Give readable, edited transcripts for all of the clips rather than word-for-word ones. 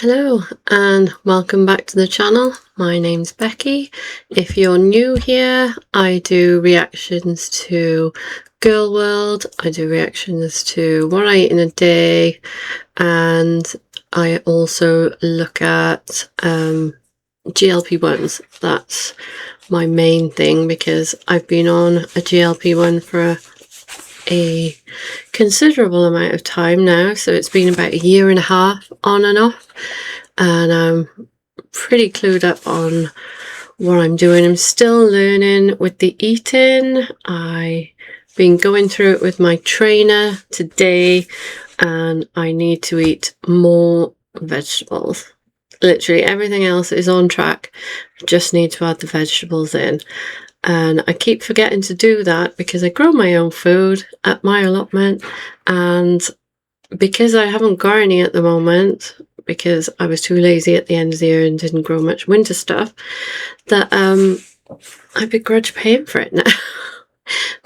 Hello and welcome back to the channel. My name's Becky. If you're new here, I do reactions to Girl World, I do reactions to what I eat in a day, and I also look at GLP-1s. That's my main thing because I've been on a GLP-1 for a considerable amount of time now, so it's been about a year and a half on and off, and I'm pretty clued up on what I'm doing. I'm still learning with the eating. I've been going through it with my trainer today, and I need to eat more vegetables. Literally everything else is on track. I just need to add the vegetables in. And I keep forgetting to do that because I grow my own food at my allotment, and because I haven't got any at the moment, because I was too lazy at the end of the year and didn't grow much winter stuff, that I begrudge paying for it now.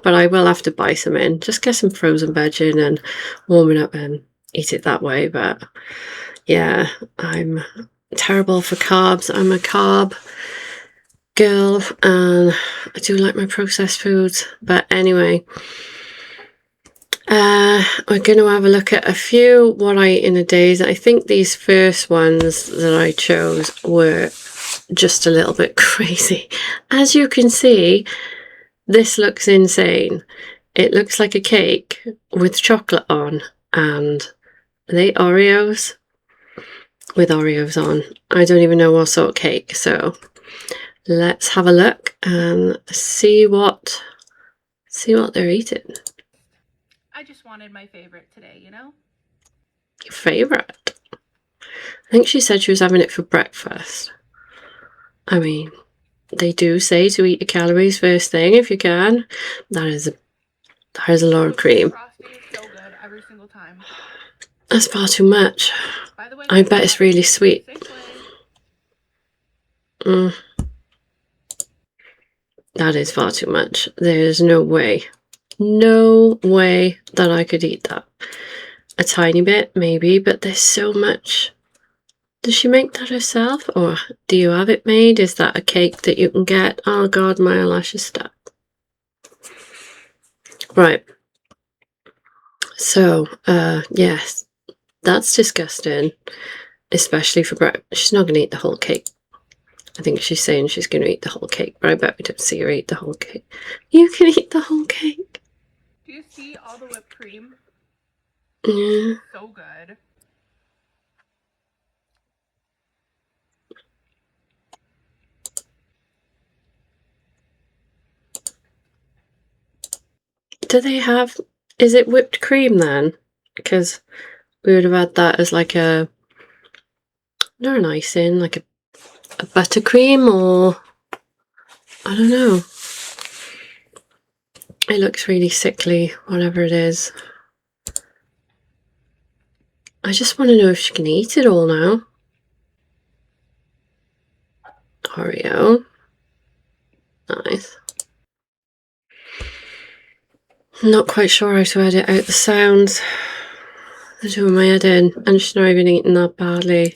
But I will have to buy some in, just get some frozen veg in and warm it up and eat it that way. But yeah, I'm terrible for carbs. I'm a carb girl and I do like my processed foods. But anyway, we're going to have a look at a few what I eat in a day. I think these first ones that I chose were just a little bit crazy. As you can see, this looks insane. It looks like a cake with chocolate on, and are they Oreos? With Oreos on. I don't even know what sort of cake, so let's have a look and see what they're eating. I just wanted my favorite today, you know? Your favourite? I think she said she was having it for breakfast. I mean, they do say to eat your calories first thing if you can. That is a lot of cream. Frosty is so good every single time. That's far too much. By the way, I bet it's really sweet. That is far too much. There's no way that I could eat that. A tiny bit, maybe, but there's so much. Does she make that herself, or do you have it made? Is that a cake that you can get? Oh god, my eyelash is stuck. Right. So, yes, that's disgusting, especially for breakfast. She's not going to eat the whole cake. I think she's saying she's going to eat the whole cake, but I bet we don't see her eat the whole cake. You can eat the whole cake. Do you see all the whipped cream? Yeah. So good. Do they have... Is it whipped cream then? Because we would have had that as like a... Not an icing, like a buttercream, or... I don't know. It looks really sickly, whatever it is. I just want to know if she can eat it all now. Oreo. Nice. Not quite sure how to edit out the sounds. They're doing my head in, and she's not even eating that badly.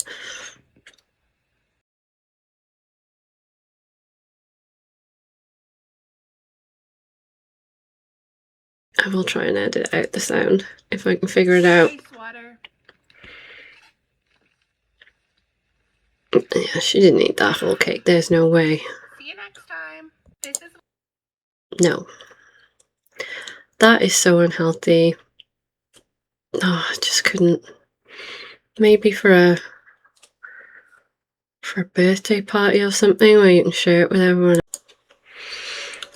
I will try and edit out the sound if I can figure it out. Ice water. Yeah, she didn't eat that whole cake. There's no way. See you next time. This is... No. That is so unhealthy. Oh, I just couldn't. Maybe for a birthday party or something where you can share it with everyone.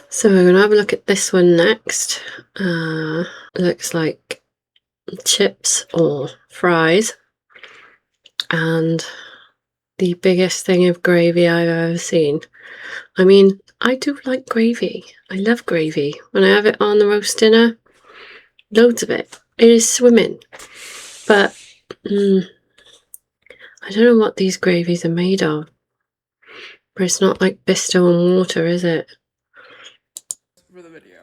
So we're going to have a look at this one next. Looks like chips or fries, and the biggest thing of gravy I've ever seen. I mean, I do like gravy. I love gravy. When I have it on the roast dinner, loads of it. It is swimming. But I don't know what these gravies are made of. But it's not like Bisto and water, is it? For the video,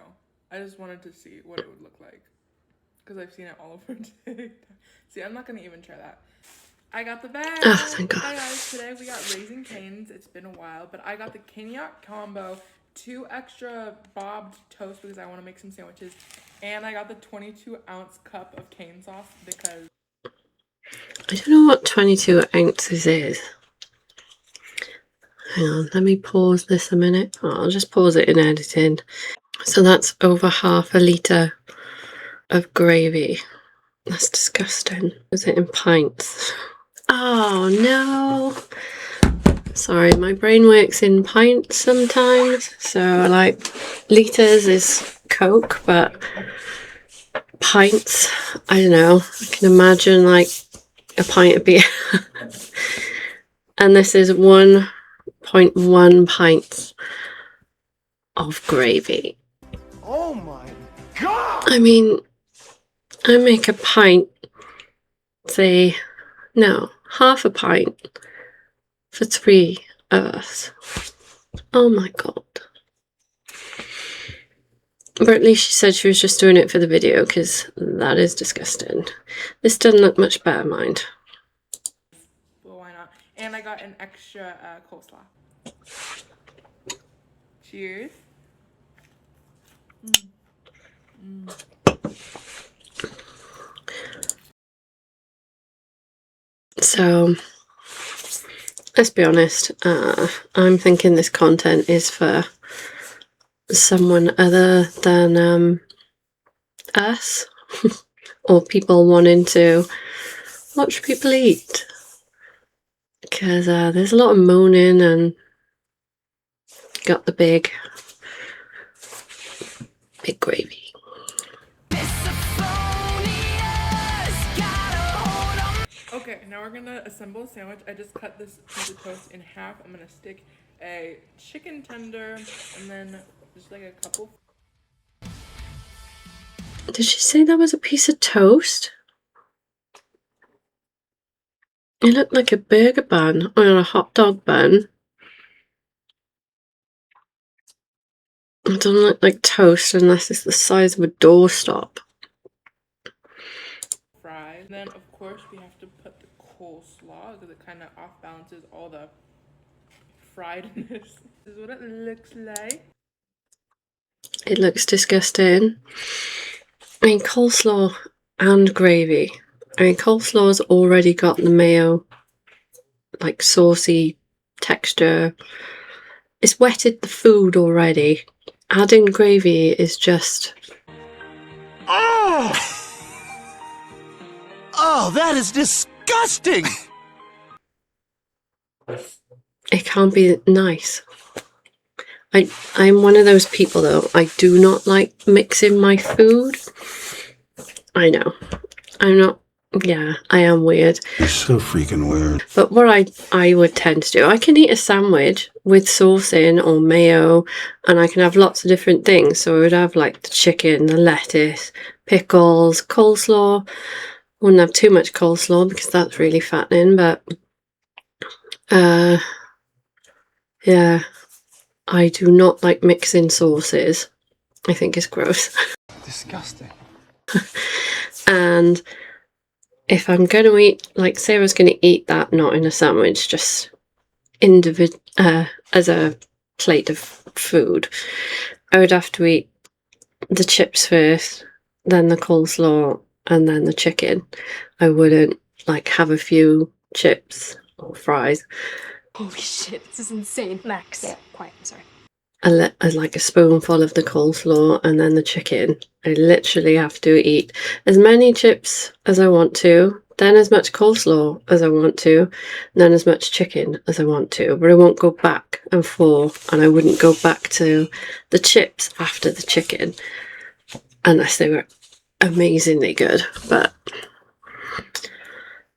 I just wanted to see what it would look like because I've seen it all over TikTok. See, I'm not gonna even try that. I got the bag. Oh, thank God. Hi guys, today we got Raising Cane's. It's been a while, but I got the Caniac combo, 2 extra bobbed toast because I want to make some sandwiches, and I got the 22-ounce cup of cane sauce because I don't know what 22 ounces is. Hang on, let me pause this a minute. Oh, I'll just pause it in editing. So that's over half a litre of gravy. That's disgusting. Is it in pints? Oh no! Sorry, my brain works in pints sometimes. So like litres is Coke, but pints, I don't know. I can imagine like a pint of beer. And this is 1.1 pints of gravy. Oh my God! I mean, I make a pint, say, no, half a pint for 3 of us. Oh my God. But at least she said she was just doing it for the video, because that is disgusting. This doesn't look much better, mind. well, why not? And I got an extra coleslaw. Cheers. So, let's be honest, I'm thinking this content is for someone other than us, or people wanting to watch people eat. Because there's a lot of moaning and got the big gravy. Okay, now we're gonna assemble a sandwich. I just cut this piece of toast in half. I'm gonna stick a chicken tender and then just like a couple. Did she say that was a piece of toast? It looked like a burger bun or a hot dog bun. It doesn't look like toast unless it's the size of a doorstop. Fries. And then of course we have to put the coleslaw because it kind of off balances all the friedness. This is what it looks like. It looks disgusting. I mean, coleslaw and gravy. I mean, coleslaw's already got the mayo, like, saucy texture. It's wetted the food already. Adding gravy is just... Oh! Oh, that is disgusting! It can't be nice. I'm one of those people, though. I do not like mixing my food. I know. I'm not... Yeah, I am weird. You're so freaking weird. But what I would tend to do, I can eat a sandwich with sauce in or mayo, and I can have lots of different things. So I would have like the chicken, the lettuce, pickles, coleslaw. Wouldn't have too much coleslaw because that's really fattening, but yeah, I do not like mixing sauces. I think it's gross. Disgusting. And if I'm going to eat, like, say I was going to eat that not in a sandwich, just as a plate of food, I would have to eat the chips first, then the coleslaw, and then the chicken. I wouldn't, like, have a few chips or fries. Holy shit, this is insane. Max. Yeah, quiet, I'm sorry. Like a spoonful of the coleslaw and then the chicken. I literally have to eat as many chips as I want to, then as much coleslaw as I want to, and then as much chicken as I want to. But I won't go back and forth, and I wouldn't go back to the chips after the chicken unless they were amazingly good. But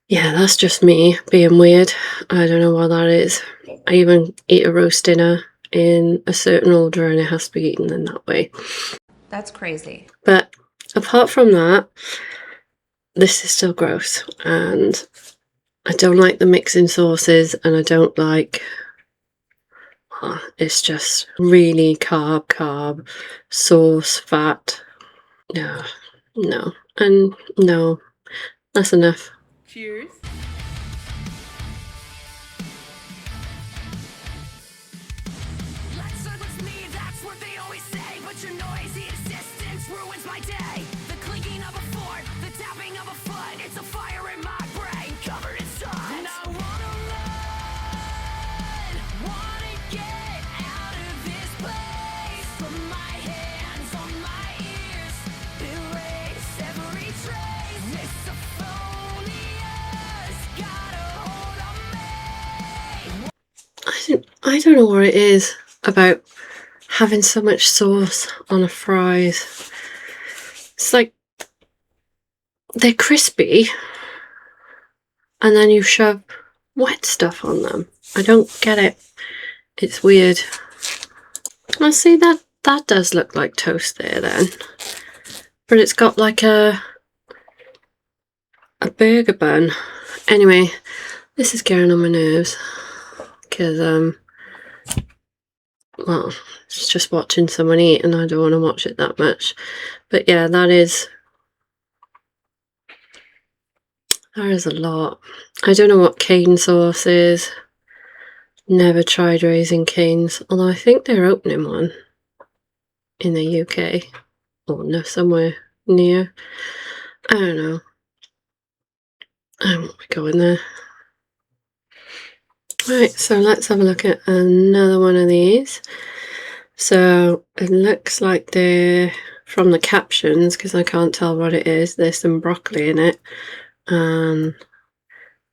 yeah, that's just me being weird. I don't know what that is. I even eat a roast dinner in a certain order and it has to be eaten in that way. That's crazy. But apart from that, this is still gross, and I don't like the mixing sauces, and I don't like... it's just really carb, sauce, fat. No, and no, that's enough. Cheers. my day. The clinking of a fort, the tapping of a foot. It's a fire in my brain, covered in sun. And I wanna run, wanna get out of this place. Put my hands on my ears, erase every trace. Misophonia's got a hold on me. I don't know what it is about having so much sauce on a fries. It's like they're crispy and then you shove wet stuff on them. I don't get it. It's weird. I see that does look like toast there then. But it's got like a burger bun. Anyway, this is getting on my nerves. Because, well, it's just watching someone eat and I don't want to watch it that much. But yeah, that is a lot. I don't know what cane sauce is. Never tried Raising Cane's, although I think they're opening one in the UK. Or no, somewhere near. I don't know. I won't be going there. Right, so let's have a look at another one of these. So it looks like they're, from the captions, because I can't tell what it is, there's some broccoli in it.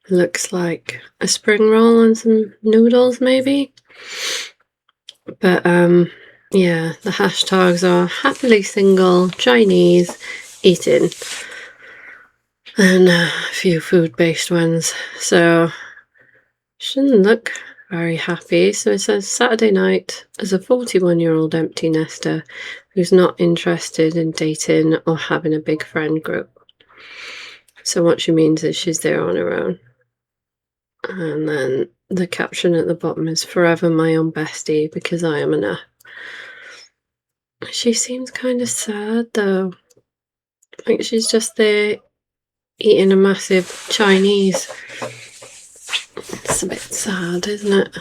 Looks like a spring roll and some noodles maybe. But yeah, the hashtags are happily single, Chinese, eating, and a few food-based ones. So shouldn't look very happy. So it says Saturday night as a 41-year-old empty nester who's not interested in dating or having a big friend group. So what she means is she's there on her own. And then the caption at the bottom is forever my own bestie because I am enough. She seems kind of sad though. I think she's just there eating a massive Chinese. It's a bit sad, isn't it?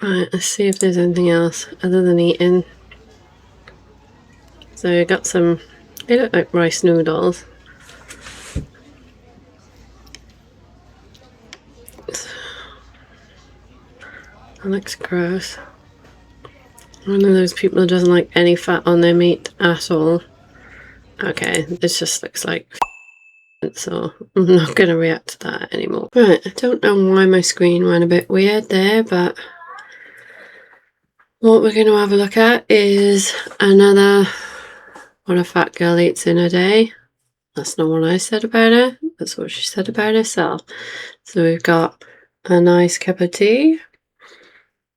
Right, let's see if there's anything else other than eating. So we got some, they look like rice noodles. That looks gross. One of those people who doesn't like any fat on their meat at all. Okay, this just looks like so I'm not going to react to that anymore. Right, I don't know why my screen went a bit weird there, but what we're going to have a look at is another what a fat girl eats in a day. That's not what I said about her, that's what she said about herself. So we've got a nice cup of tea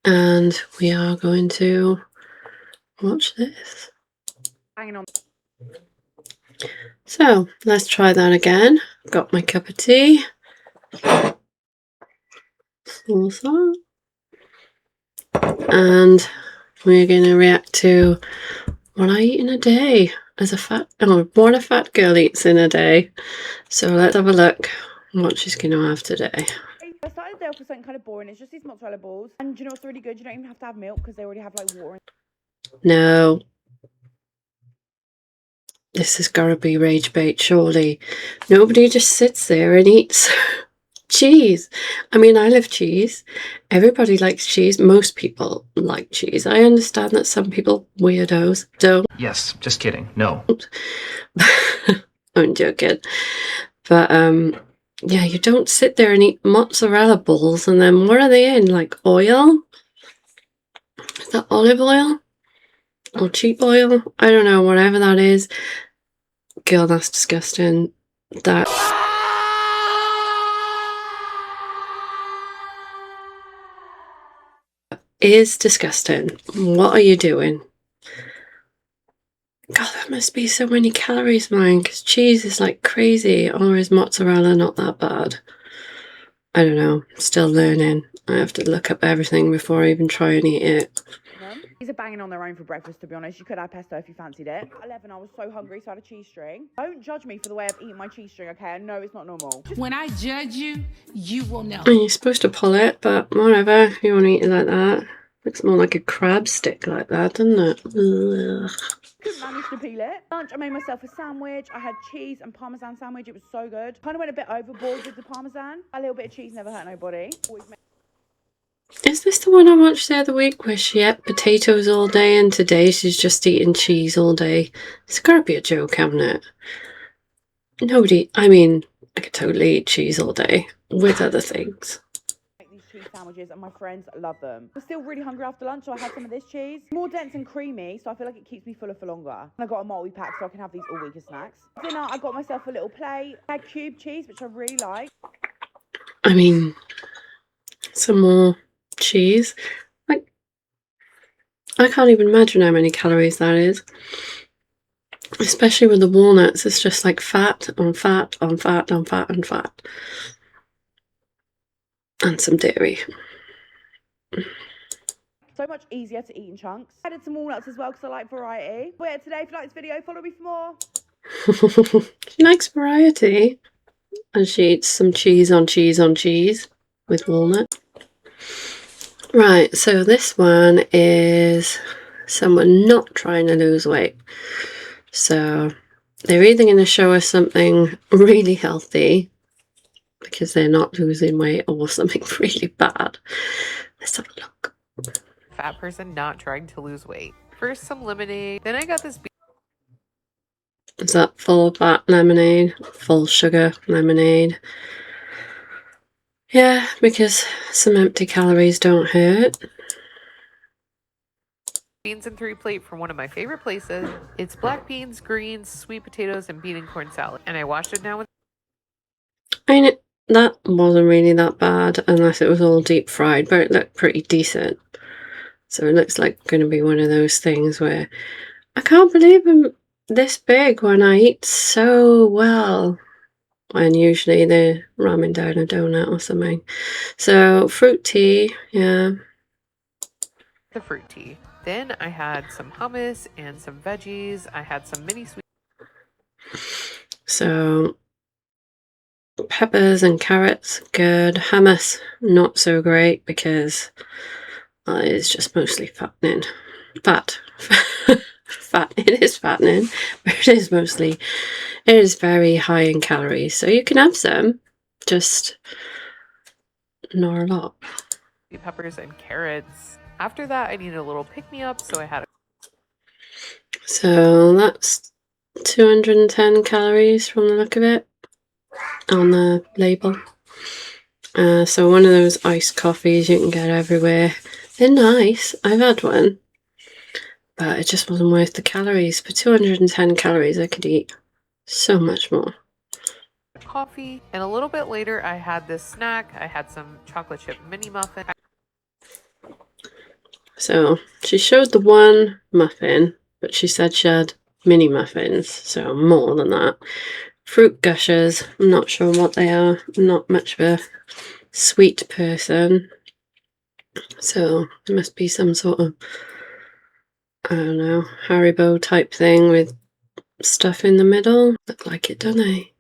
and we are going to watch this. Hanging on. So let's try that again. I've got my cup of tea. Salsa. And we're going to react to what I eat in a day as a fat, what a fat girl eats in a day. So let's have a look what she's going to have today. I started the day off with something kind of boring. It's just these mozzarella balls. And do you know what's really good? You don't even have to have milk because they already have like water. No. This has got to be rage bait, surely. Nobody just sits there and eats cheese. I mean, I love cheese. Everybody likes cheese. Most people like cheese. I understand that some people, weirdos, don't. Yes, just kidding. No. I'm joking. But, yeah, you don't sit there and eat mozzarella balls and then what are they in? Like oil? Is that olive oil? Or cheap oil? I don't know, whatever that is. Girl, that's disgusting. That is disgusting. What are you doing? God, that must be so many calories, man, because cheese is like crazy. Or is mozzarella not that bad? I don't know. Still learning. I have to look up everything before I even try and eat it. These are banging on their own for breakfast, to be honest. You could have pesto if you fancied it. At 11, I was so hungry, so I had a cheese string. Don't judge me for the way I've eaten my cheese string, okay? I know it's not normal. When I judge you, you will know. And you're supposed to pull it, but whatever. If you want to eat it like that. Looks more like a crab stick like that, doesn't it? Ugh. Couldn't manage finished to peel it. Lunch, I made myself a sandwich. I had cheese and parmesan sandwich. It was so good. Kind of went a bit overboard with the parmesan. A little bit of cheese never hurt nobody. Always make Is this the one I watched the other week where she ate potatoes all day and today she's just eating cheese all day? It's gotta be a joke, hasn't it? Nobody, I mean, I could totally eat cheese all day with other things. these cheese sandwiches and my friends love them. I'm still really hungry after lunch, so I had some of this cheese. More dense and creamy, so I feel like it keeps me fuller for longer. And I got a multi-pack so I can have these all week as snacks. For dinner, I got myself a little plate. I had cube cheese, which I really like. I mean, some more cheese. Like, I can't even imagine how many calories that is. Especially with the walnuts, it's just like fat on fat on fat on fat on fat. And some dairy. So much easier to eat in chunks. I added some walnuts as well because I like variety. But yeah, today, if you like this video, follow me for more. She likes variety. And she eats some cheese on cheese on cheese with walnut. Right, so this one is someone not trying to lose weight. So they're either going to show us something really healthy because they're not losing weight or something really bad. Let's have a look. Fat person not trying to lose weight. First some lemonade, then I got this Is that full fat lemonade? Full sugar lemonade? Yeah, because some empty calories don't hurt. beans and 3 plate from one of my favorite places. It's black beans, greens, sweet potatoes, and bean and corn salad. And I washed it down with I mean, that wasn't really that bad unless it was all deep fried, but it looked pretty decent. So it looks like going to be one of those things where I can't believe I'm this big when I eat so well. When usually they're ramming down a donut or something. So fruit tea, yeah. the fruit tea. Then I had some hummus and some veggies. I had some mini sweet. So peppers and carrots, good. Hummus, not so great because it's just mostly fattening. Fat. It is fattening, but it is mostly, it is very high in calories. So you can have some, just not a lot. peppers and carrots. After that, I needed a little pick-me-up, so I had So that's 210 calories from the look of it on the label. So one of those iced coffees you can get everywhere. They're nice. I've had one. But it just wasn't worth the calories. For 210 calories, I could eat so much more. coffee. And a little bit later, I had this snack. I had some chocolate chip mini muffin. So she showed the one muffin, but she said she had mini muffins, so more than that. Fruit gushers, I'm not sure what they are. I'm not much of a sweet person. So it must be some sort of, I don't know, Haribo type thing with stuff in the middle. Look like it, don't they?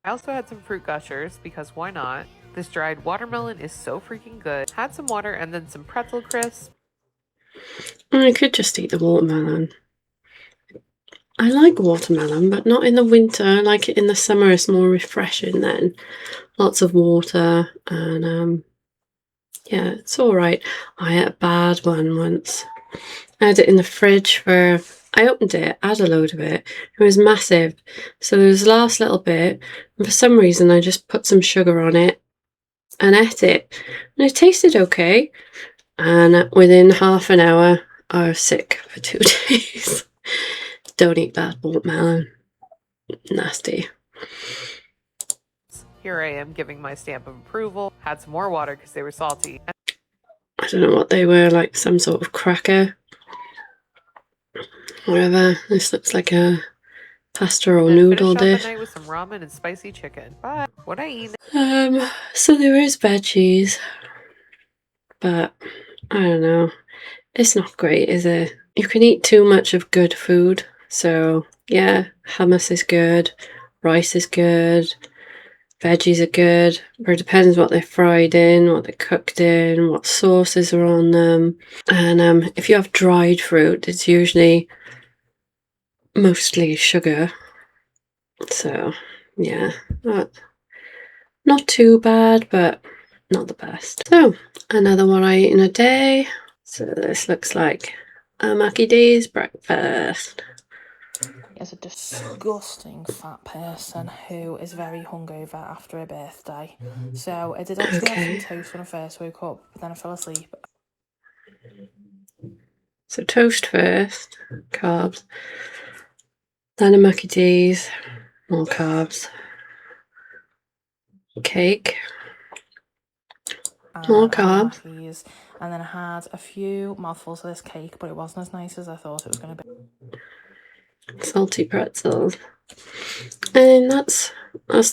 I also had some fruit gushers because why not? This dried watermelon is so freaking good. Had some water and then some pretzel crisps. I could just eat the watermelon. I like watermelon, but not in the winter. I like it in the summer. It's more refreshing then. Lots of water and yeah, it's all right. I had a bad one once. I had it in the fridge for, I opened it, had a load of it. It was massive. So there was the last little bit, and for some reason I just put some sugar on it and ate it. And it tasted okay. And within half an hour, I was sick for 2 days. Don't eat that watermelon. Nasty. Here I am giving my stamp of approval. Had some more water because they were salty. I don't know what they were, like some sort of cracker. Whatever. This looks like a pasta or Then noodle finished off dish. the night with some ramen and spicy chicken. But what I eat So there is veggies, but I don't know. It's not great, is it? You can eat too much of good food. So yeah, hummus is good, rice is good, veggies are good, but it depends what they're fried in, what they're cooked in, what sauces are on them. And if you have dried fruit, it's usually mostly sugar. So, yeah, not too bad, but not the best. So, another one I eat in a day. So this looks like a Mackie D's breakfast. Is a disgusting fat person who is very hungover after a birthday. So I did actually have some toast when I first woke up, but then I fell asleep. So toast first, carbs, then a Mackie D's, more carbs, cake, more carbs. Mackies, and then I had a few mouthfuls of this cake, but it wasn't as nice as I thought it was going to be. Salty pretzels. And that's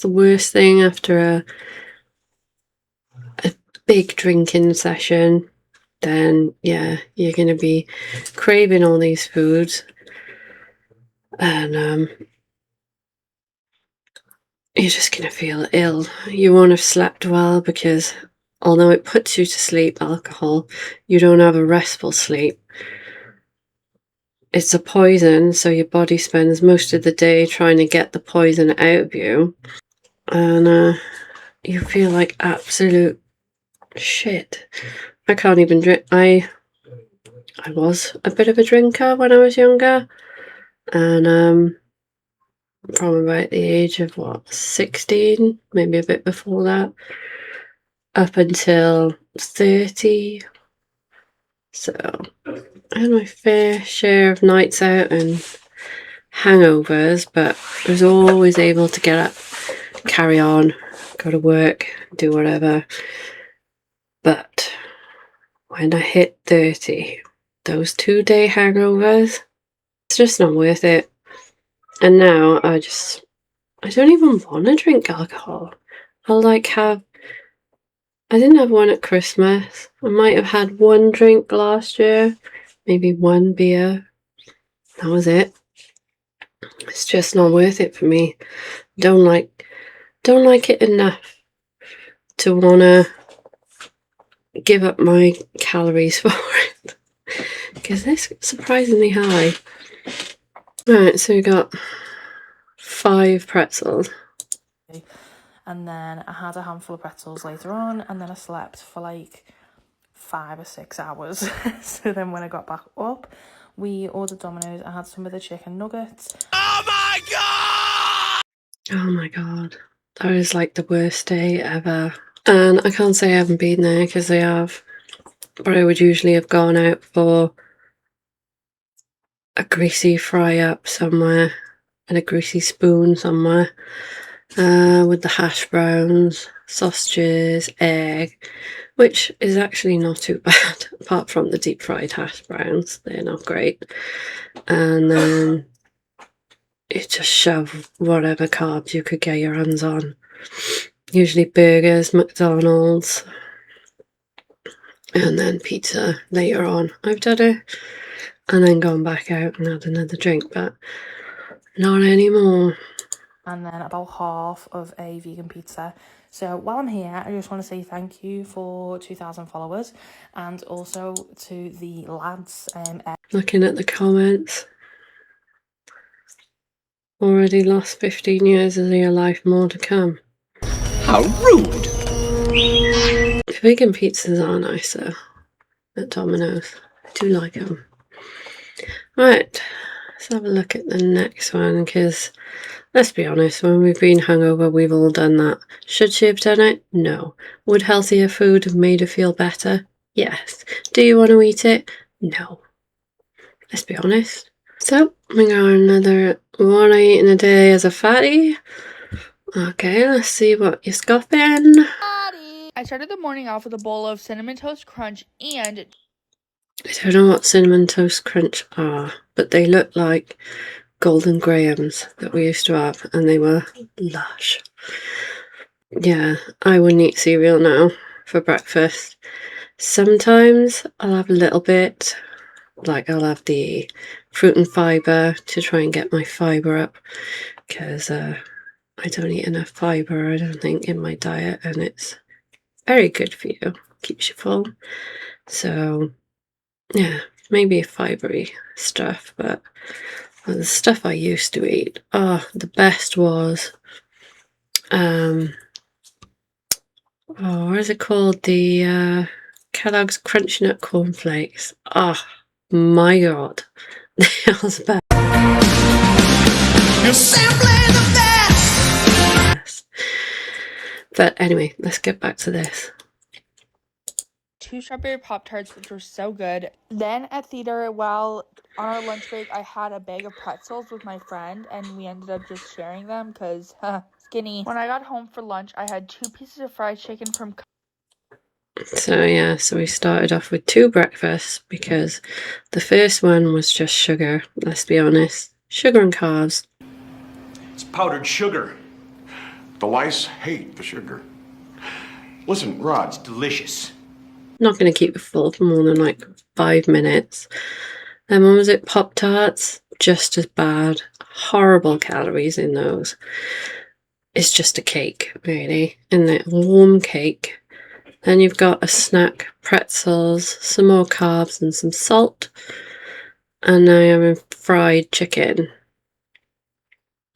the worst thing after a big drinking session. Then yeah, you're gonna be craving all these foods, and you're just gonna feel ill. You won't have slept well because although it puts you to sleep, alcohol, you don't have a restful sleep. It's a poison, so your body spends most of the day trying to get the poison out of you, and you feel like absolute shit. I can't even drink. I was a bit of a drinker when I was younger, and from about the age of 16, maybe a bit before that, up until 30. So I had my fair share of nights out and hangovers, but I was always able to get up, carry on, go to work, do whatever. But when I hit 30, those 2-day hangovers, it's just not worth it. And now I don't even want to drink alcohol. I didn't have one at Christmas. I might have had one drink last year, maybe one beer. That was it. It's just not worth it for me. Don't like it enough to want to give up my calories for it, because they're surprisingly high. Right, so we got 5 pretzels. And then I had a handful of pretzels later on, and then I slept for like 5 or 6 hours. So then when I got back up, we ordered Domino's. I had some of the chicken nuggets. Oh my god! Oh my god. That was like the worst day ever. And I can't say I haven't been there, because I have. But I would usually have gone out for a greasy fry up somewhere, and a greasy spoon somewhere, with the hash browns, sausages, egg, which is actually not too bad, apart from the deep fried hash browns. They're not great. And then you just shove whatever carbs you could get your hands on. Usually burgers, McDonald's, and then pizza later on. I've done it, and then gone back out and had another drink, but not anymore. And then about half of a vegan pizza. So while I'm here, I just want to say thank you for 2,000 followers, and also to the lads. Looking at the comments, already lost 15 years of your life, more to come. How rude! The vegan pizzas are nicer at Domino's. I do like them. Right, let's have a look at the next one, because let's be honest, when we've been hungover, we've all done that. Should she have done it? No. Would healthier food have made her feel better? Yes. Do you want to eat it? No. Let's be honest. So, we got another one I eat in a day as a fatty. Okay, let's see what you're scoffing. I started the morning off with a bowl of Cinnamon Toast Crunch and... I don't know what Cinnamon Toast Crunch are, but they look like Golden Grahams that we used to have, and they were lush. Yeah, I wouldn't eat cereal now for breakfast. Sometimes I'll have a little bit, like I'll have the fruit and fibre to try and get my fibre up, because I don't eat enough fibre, I don't think, in my diet, and it's very good for you. Keeps you full. So, yeah, maybe fibre-y stuff, but Well, the stuff I used to eat. Oh, the best was oh, what is it called? The Kellogg's Crunchy Nut Cornflakes. Oh my god. They are the best. You're simply the best. But anyway, let's get back to this. 2 strawberry Pop-Tarts, which were so good. Then at theater, while on our lunch break, I had a bag of pretzels with my friend, and we ended up just sharing them because, skinny. When I got home for lunch, I had 2 pieces of fried chicken from... So yeah, so we started off with 2 breakfasts because the first one was just sugar, let's be honest. Sugar and carbs. It's powdered sugar. The lice hate the sugar. Listen, Rod, it's delicious. Not going to keep it full for more than like 5 minutes. Then what was it? Pop-Tarts? Just as bad. Horrible calories in those. It's just a cake, really. And a warm cake. Then you've got a snack, pretzels, some more carbs and some salt. And now you're having fried chicken,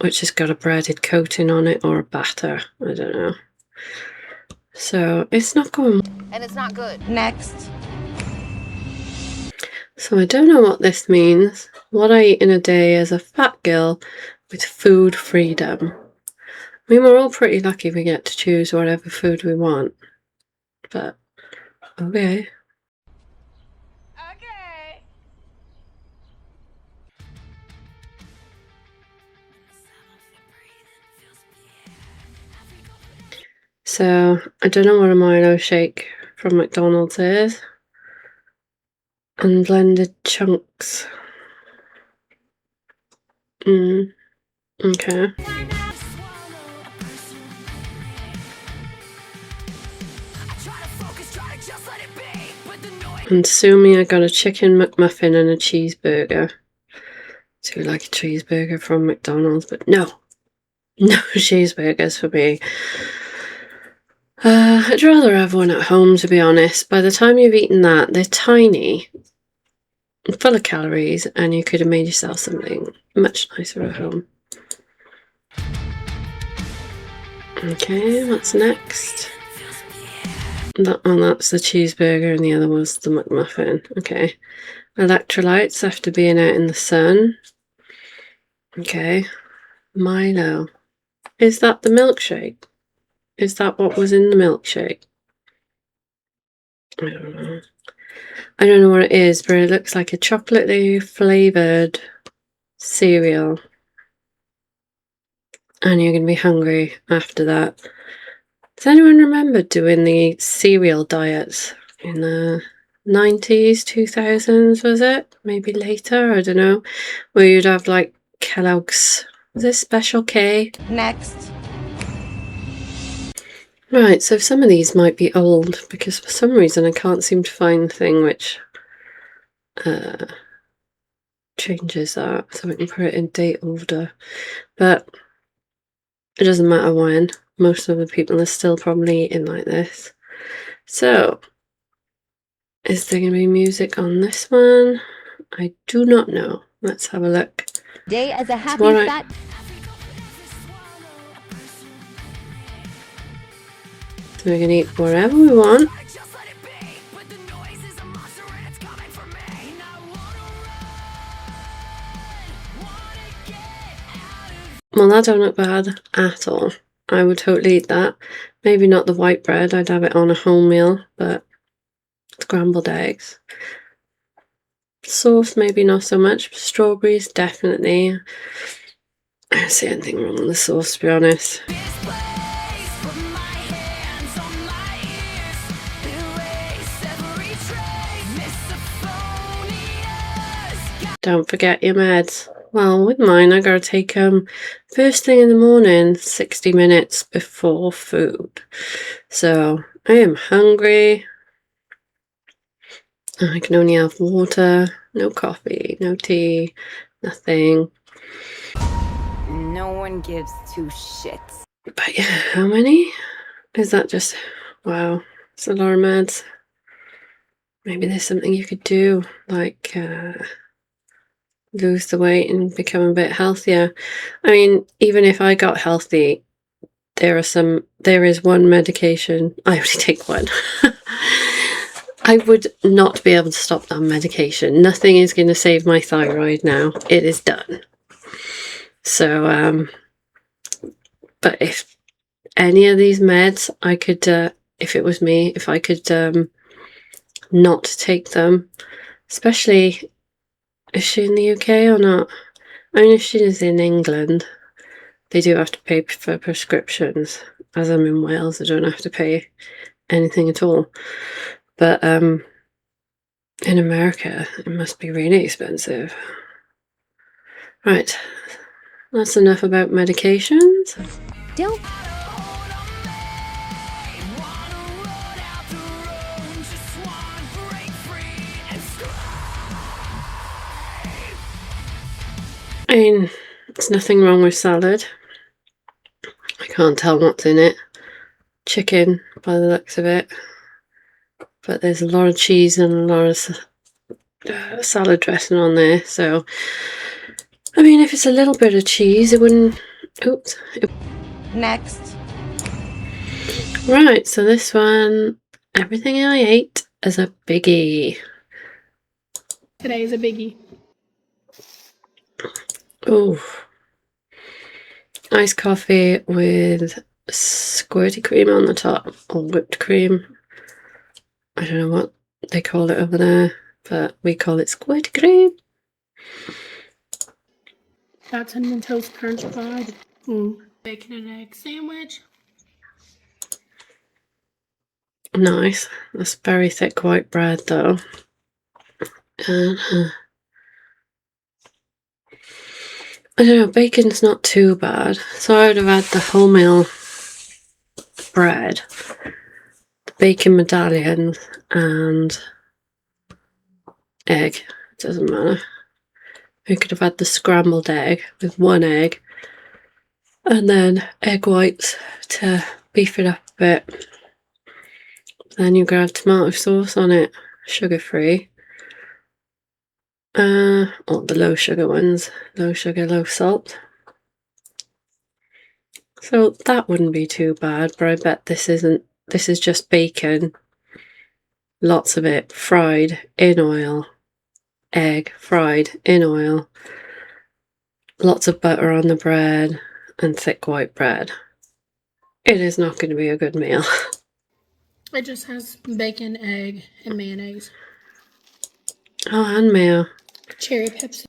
which has got a breaded coating on it or a batter. I don't know. So it's not going. And it's not good. Next. So I don't know what this means. What I eat in a day as a fat girl with food freedom. I mean, we're all pretty lucky we get to choose whatever food we want. But, okay. Okay. So, I don't know what a Milo shake from McDonald's is. Unblended chunks. Okay. I'm assuming I got a chicken McMuffin and a cheeseburger. Do you like a cheeseburger from McDonald's? But no. No cheeseburgers for me. I'd rather have one at home, to be honest. By the time you've eaten that, they're tiny, full of calories, and you could have made yourself something much nicer at home. Okay, what's next? That one, that's the cheeseburger, and the other was the McMuffin. Okay. Electrolytes after being out in the sun. Okay. Milo. Is that the milkshake? Is that what was in the milkshake? I don't know. I don't know what it is, but it looks like a chocolatey flavoured cereal. And you're going to be hungry after that. Does anyone remember doing the cereal diets in the 90s, 2000s, was it? Maybe later, I don't know. Where you'd have like Kellogg's, was it Special K? Next. Right, so some of these might be old because for some reason I can't seem to find the thing which changes that, so we can put it in date order. But it doesn't matter when. Most of the people are still probably eating like this. So, is there going to be music on this one? I do not know. Let's have a look. Day as a happy So fat. So we're going to eat whatever we want. Well, that don't look bad at all. I would totally eat that. Maybe not the white bread. I'd have it on a wholemeal, but scrambled eggs. Sauce, maybe not so much. Strawberries, definitely. I don't see anything wrong with the sauce, to be honest. Don't forget your meds. Well, with mine, I gotta take first thing in the morning, 60 minutes before food. So I am hungry. I can only have water, no coffee, no tea, nothing. No one gives 2 shits. But yeah, how many? Is that just, wow, it's a lot of meds. Maybe there's something you could do, like lose the weight and become a bit healthier. I mean, even if I got healthy, there is one medication. I only take one. I would not be able to stop that medication. Nothing is going to save my thyroid now. It is done. So, but if any of these meds, I could, if it was me, if I could not take them, especially, is she in the UK or not? I mean, if she is in England, they do have to pay for prescriptions. As I'm in Wales, I don't have to pay anything at all. But in America, it must be really expensive. Right, that's enough about medications. Don't. I mean, there's nothing wrong with salad. I can't tell what's in it. Chicken, by the looks of it. But there's a lot of cheese and a lot of salad dressing on there. So, I mean, if it's a little bit of cheese, it wouldn't... Oops. Next. Right, so this one, everything I ate is a biggie. Today is a biggie. Oh, iced coffee with squirty cream on the top, or whipped cream. I don't know what they call it over there, but we call it squirty cream. Got cinnamon toast crunch fried. Bacon and egg sandwich. Nice. That's very thick white bread though. And I don't know, bacon's not too bad. So I would have had the wholemeal bread, the bacon medallions, and egg. It doesn't matter. We could have had the scrambled egg with one egg, and then egg whites to beef it up a bit. Then you grab tomato sauce on it, sugar-free. Or the low sugar ones, low sugar, low salt. So that wouldn't be too bad, but I bet this isn't. This is just bacon, lots of it fried in oil, egg fried in oil, lots of butter on the bread, and thick white bread. It is not going to be a good meal. It just has bacon, egg, and mayonnaise. Oh, and mayo. Cherry Pepsi.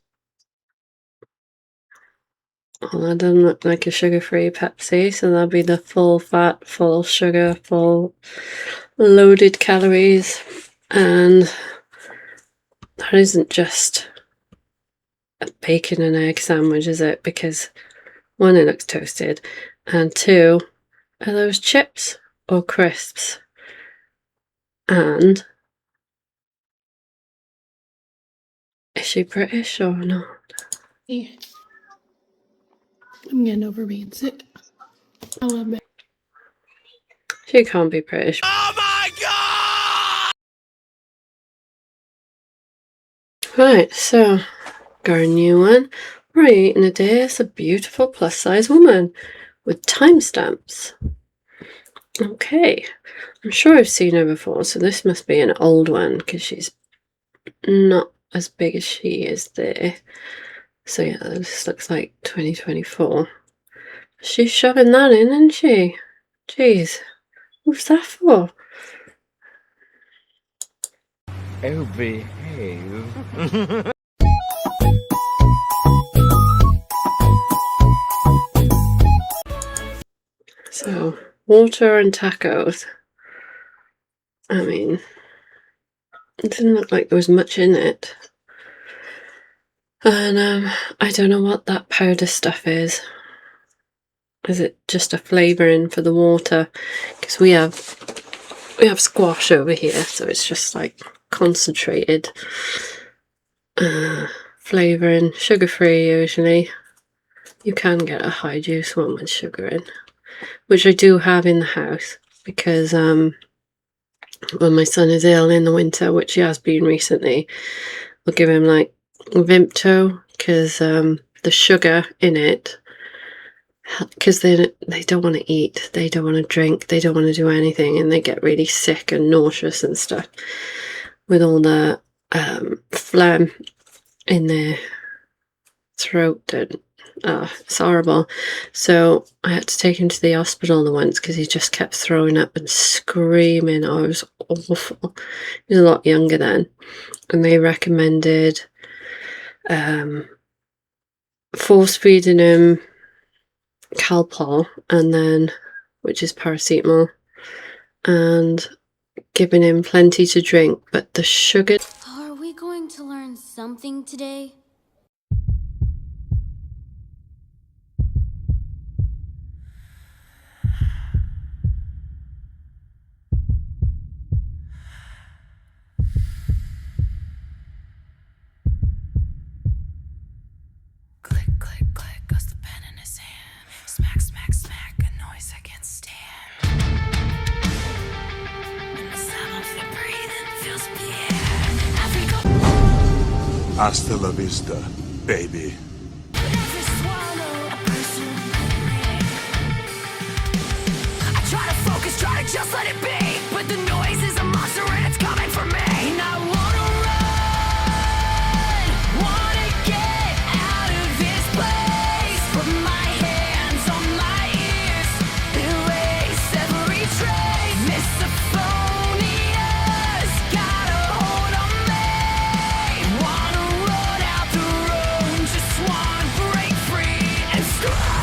Well, that doesn't look like a sugar-free Pepsi, so that'll be the full fat, full sugar, full loaded calories. And that isn't just a bacon and egg sandwich, is it? Because one, it looks toasted, and two, are those chips or crisps? And is she British or not? Yeah. I'm getting over being sick. I love it. She can't be British. Oh my god! Right, so got a new one. Right, eating a day is a beautiful plus-size woman with timestamps. Okay, I'm sure I've seen her before, so this must be an old one because she's not as big as she is there. So yeah, this looks like 2024. She's shoving that in, isn't she? Jeez, what's that for? Oh, behave. So, water and tacos. I mean, it didn't look like there was much in it. And I don't know what that powder stuff is. Is it just a flavouring for the water? Because we have squash over here, so it's just like concentrated flavouring, sugar-free usually. You can get a high juice one with sugar in, which I do have in the house because when my son is ill in the winter, which he has been recently, we'll give him like Vimto because the sugar in it, because they don't want to eat, they don't want to drink, they don't want to do anything, and they get really sick and nauseous and stuff with all the phlegm in their throat, and it's horrible. So I had to take him to the hospital once because he just kept throwing up and screaming. Oh, it was awful. He was a lot younger then, and they recommended force feeding him Calpol, and then, which is paracetamol, and giving him plenty to drink, but the sugar. Are we going to learn something today? Click, click, click goes the pen in his hand. Smack, smack, smack, a noise I can't stand. And the sound of your breathing fills the air. Hasta la vista, baby. Every swallow, a person. I try to focus, try to just let it be, but the noise is a monster and it's coming for me. And I wanna run, wanna get out of this place. Put my hands on my ears, erase every trace. Misophoниa's got a hold on me. Wanna run out the room, just wanna break free and scream.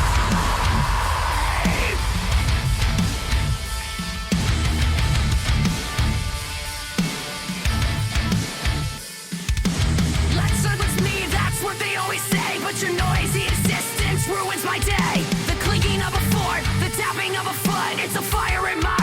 Let's me, that's what they always say, but your noisy existence ruins my day. The clinking of a fork, the tapping of a foot, it's a fire in my